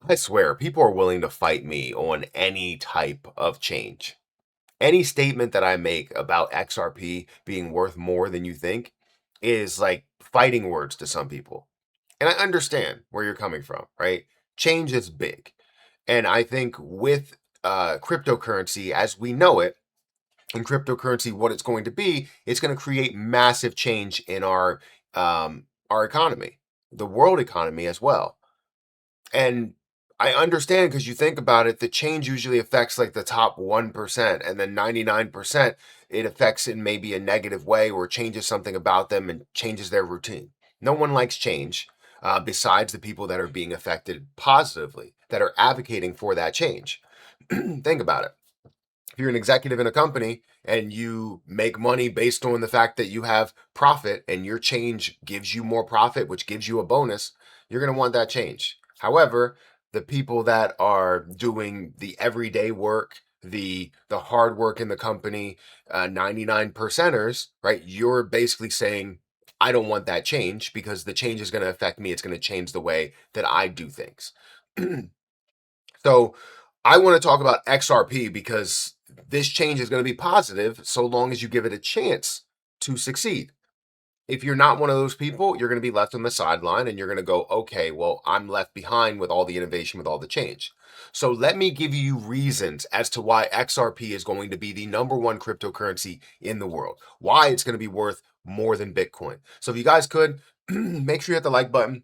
I swear, people are willing to fight me on any type of change. Any statement that I make about XRP being worth more than you think is like fighting words to some people. And I understand where you're coming from, right? Change is big. And I think with cryptocurrency as we know it, in cryptocurrency, what it's going to be, it's going to create massive change in our economy, the world economy as well. And I understand because you think about it, the change usually affects like the top 1%, and then 99% it affects in maybe a negative way or changes something about them and changes their routine. No one likes change besides the people that are being affected positively, that are advocating for that change. Think about it. If you're an executive in a company and you make money based on the fact that you have profit and your change gives you more profit, which gives you a bonus, you're going to want that change. However, the people that are doing the everyday work, the hard work in the company, 99 percenters, right? You're basically saying, I don't want that change because the change is going to affect me. It's going to change the way that I do things. So I want to talk about XRP because this change is going to be positive so long as you give it a chance to succeed. If you're not one of those people, you're going to be left on the sideline and you're going to go, okay, well, I'm left behind with all the innovation, with all the change. So let me give you reasons as to why XRP is going to be the number one cryptocurrency in the world, why it's going to be worth more than Bitcoin. So if you guys could, make sure you hit the like button,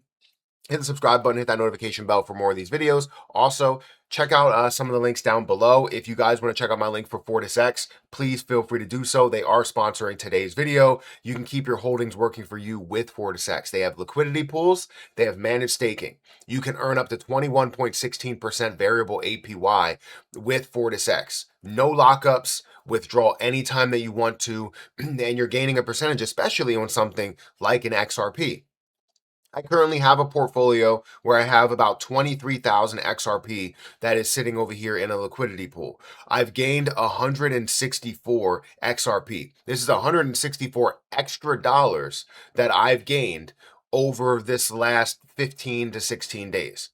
hit the subscribe button, hit that notification bell for more of these videos. Also, check out some of the links down below. If you guys want to check out my link for ForisX, please feel free to do so. They are sponsoring today's video. You can keep your holdings working for you with ForisX. They have liquidity pools. They have managed staking. You can earn up to 21.16% variable APY with ForisX. No lockups. Withdraw anytime that you want to, and you're gaining a percentage, especially on something like an XRP. I currently have a portfolio where I have about 23,000 XRP that is sitting over here in a liquidity pool. I've gained 164 XRP. This is 164 extra dollars that I've gained over this last 15 to 16 days.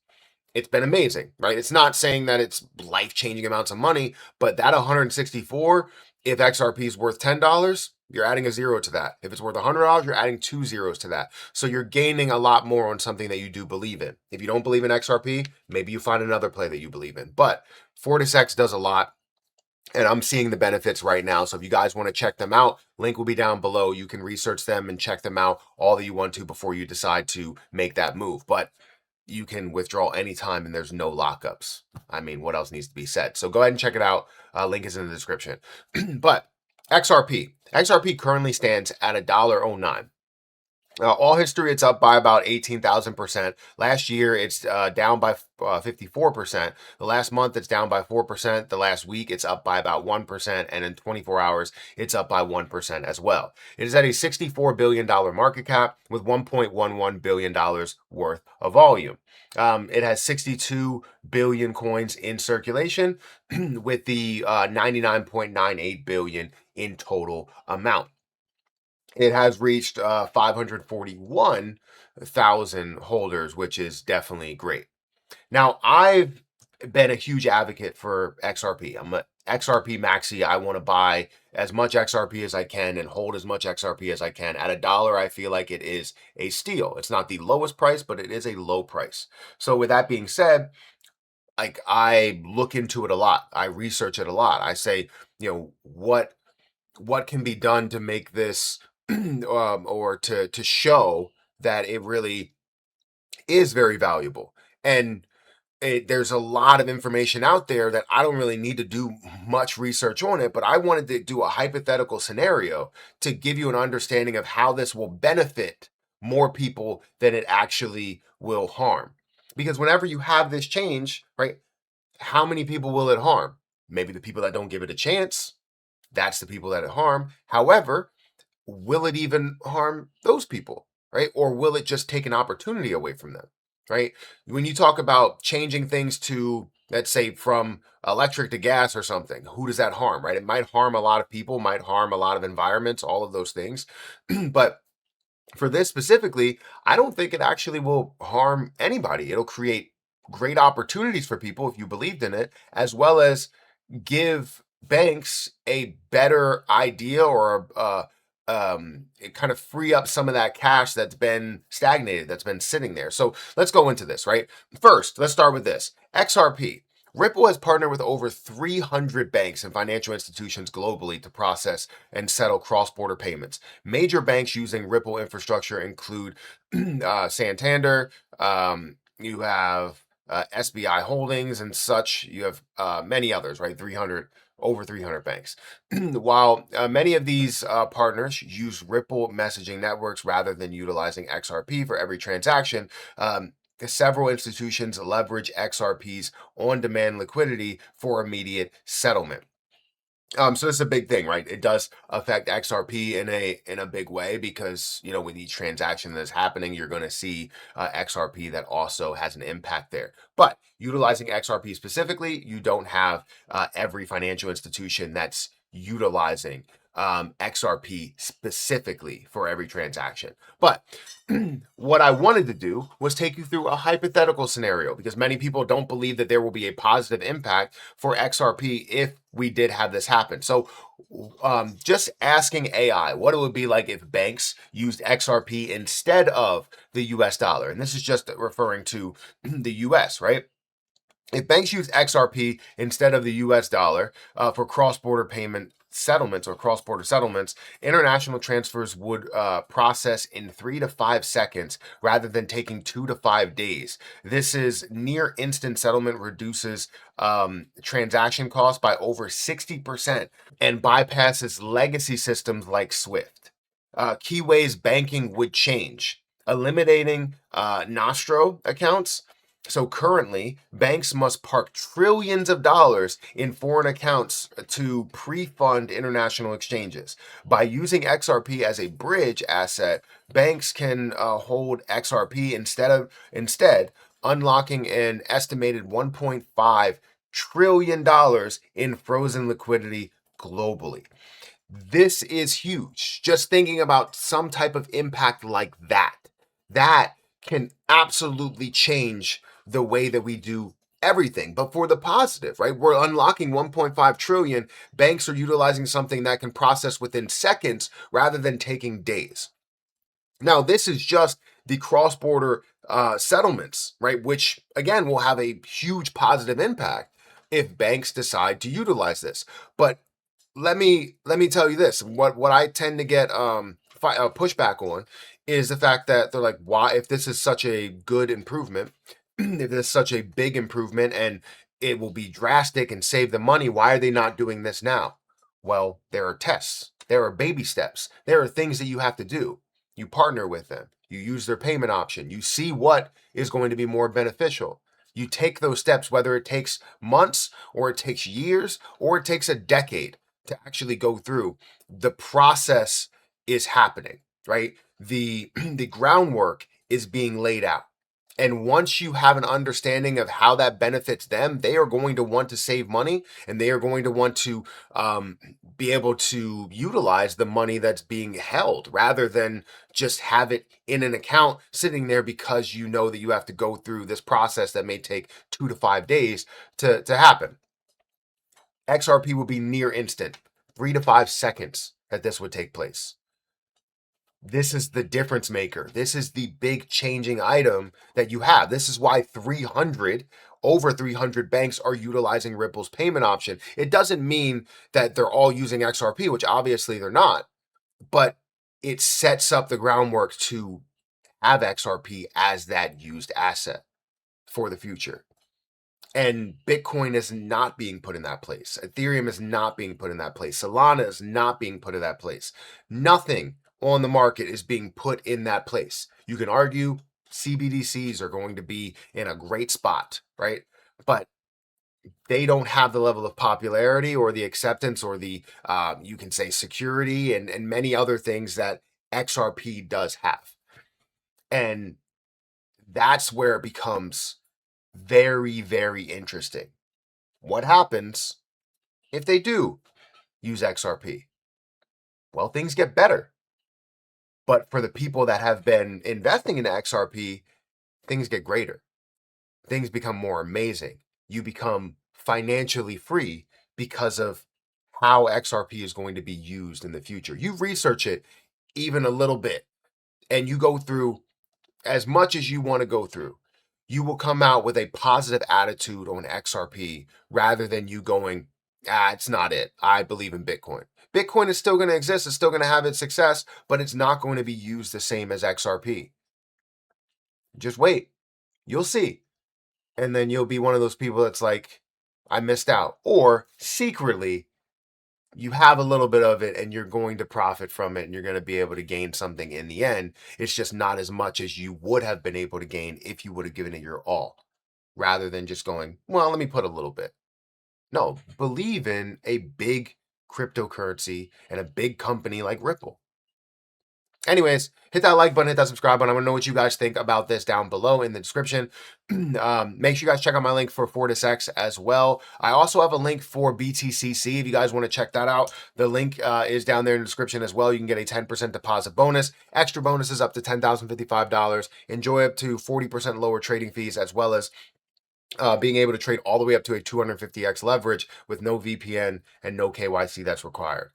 It's been amazing, right? It's not saying that it's life-changing amounts of money, but that 164, if XRP is worth $10, you're adding a zero to that. If it's worth $100, you're adding two zeros to that. So you're gaining a lot more on something that you do believe in. If you don't believe in XRP, maybe you find another play that you believe in. But ForisX does a lot, and I'm seeing the benefits right now. So if you guys want to check them out, link will be down below. You can research them and check them out all that you want to before you decide to make that move. But you can withdraw anytime and there's no lockups. I mean, what else needs to be said? So go ahead and check it out. Link is in the description. But XRP currently stands at $1.09. All history, it's up by about 18,000%. Last year, it's down by 54%. The last month, it's down by 4%. The last week, it's up by about 1%. And in 24 hours, it's up by 1% as well. It is at a $64 billion market cap with $1.11 billion worth of volume. It has 62 billion coins in circulation with the 99.98 billion in total amount. It has reached 541,000 holders, which is definitely great. Now, I've been a huge advocate for XRP. I'm a XRP maxi. I want to buy as much XRP as I can and hold as much XRP as I can. At $1, I feel like it is a steal. It's not the lowest price, but it is a low price. So with that being said, like I look into it a lot. I research it a lot. I say, what can be done to make this or to show that it really is very valuable. And there's a lot of information out there that I don't really need to do much research on it, but I wanted to do a hypothetical scenario to give you an understanding of how this will benefit more people than it actually will harm. Because whenever you have this change, right, how many people will it harm? Maybe the people that don't give it a chance. That's the people that it harm. However, will it even harm those people, right? Or will it just take an opportunity away from them, right? When you talk about changing things to, let's say, from electric to gas or something, who does that harm, right? It might harm a lot of people, might harm a lot of environments, all of those things. But for this specifically, I don't think it actually will harm anybody. It'll create great opportunities for people if you believed in it, as well as give banks a better idea or it kind of free up some of that cash that's been stagnated, that's been sitting there. So let's go into this, right? First, let's start with this. XRP. Ripple has partnered with over 300 banks and financial institutions globally to process and settle cross-border payments. Major banks using Ripple infrastructure include Santander. You have SBI Holdings and such. You have many others, right? Over 300 banks. While many of these partners use Ripple messaging networks rather than utilizing XRP for every transaction, several institutions leverage XRP's on-demand liquidity for immediate settlement. So this is a big thing, right? It does affect XRP in a big way because with each transaction that's happening, you're going to see XRP that also has an impact there. But utilizing XRP specifically, you don't have every financial institution that's utilizing XRP specifically for every transaction. But what I wanted to do was take you through a hypothetical scenario because many people don't believe that there will be a positive impact for XRP if we did have this happen. So, just asking AI what it would be like if banks used XRP instead of the US dollar. And this is just referring to the US, right? If banks use XRP instead of the US dollar for cross-border payment settlements or cross-border settlements, international transfers would process in 3 to 5 seconds rather than taking 2 to 5 days. This is near instant settlement reduces transaction costs by over 60% and bypasses legacy systems like Swift. Key ways banking would change: eliminating Nostro accounts. So currently, banks must park trillions of dollars in foreign accounts to pre-fund international exchanges. By using XRP as a bridge asset, banks can hold XRP instead unlocking an estimated $1.5 trillion in frozen liquidity globally. This is huge. Just thinking about some type of impact like that can absolutely change the way that we do everything, but for the positive, right? We're unlocking 1.5 trillion. Banks are utilizing something that can process within seconds rather than taking days. Now, this is just the cross-border settlements, right? Which again will have a huge positive impact if banks decide to utilize this. But let me tell you this: what I tend to get pushback on is the fact that they're like, why, if this is such a good improvement, if this is such a big improvement and it will be drastic and save the money, why are they not doing this now? Well, there are tests, there are baby steps, there are things that you have to do. You partner with them, you use their payment option, you see what is going to be more beneficial. You take those steps, whether it takes months or it takes years or it takes a decade to actually go through. The process is happening, right? The groundwork is being laid out. And once you have an understanding of how that benefits them, they are going to want to save money and they are going to want to be able to utilize the money that's being held rather than just have it in an account sitting there because you know that you have to go through this process that may take 2 to 5 days to happen. XRP will be near instant, 3 to 5 seconds that this would take place. This is the difference maker. This is the big changing item that you have. This is why over 300 banks are utilizing Ripple's payment option. It doesn't mean that they're all using XRP, which obviously they're not, but it sets up the groundwork to have XRP as that used asset for the future. And Bitcoin is not being put in that place. Ethereum is not being put in that place. Solana is not being put in that place. Nothing on the market is being put in that place. You can argue CBDCs are going to be in a great spot, right? But they don't have the level of popularity or the acceptance or the, you can say, security and many other things that XRP does have. And that's where it becomes very, very interesting. What happens if they do use XRP? Well, things get better. But for the people that have been investing in XRP, things get greater. things become more amazing. You become financially free because of how XRP is going to be used in the future. You research it even a little bit and you go through as much as you want to go through. You will come out with a positive attitude on XRP rather than you going, it's not it. I believe in Bitcoin. Bitcoin is still going to exist, it's still going to have its success, but it's not going to be used the same as XRP. Just wait. You'll see. And then you'll be one of those people that's like, I missed out. Or secretly, you have a little bit of it and you're going to profit from it and you're going to be able to gain something in the end. It's just not as much as you would have been able to gain if you would have given it your all, rather than just going, well, let me put a little bit. No, believe in a big cryptocurrency and a big company like Ripple. Anyways, hit that like button, hit that subscribe button. I want to know what you guys think about this down below in the description. Make sure you guys check out my link for ForisX as well. I also have a link for BTCC if you guys want to check that out. The link is down there in the description as well. You can get a 10% deposit bonus, extra bonuses up to $10,055. Enjoy up to 40% lower trading fees, as well as being able to trade all the way up to a 250x leverage with no VPN and no KYC that's required.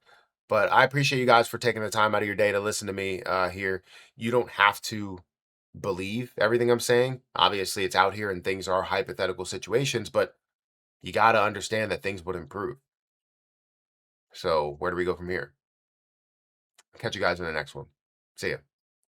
But I appreciate you guys for taking the time out of your day to listen to me here. You don't have to believe everything I'm saying. Obviously, it's out here and things are hypothetical situations, but you got to understand that things would improve. So, where do we go from here? Catch you guys in the next one. See ya.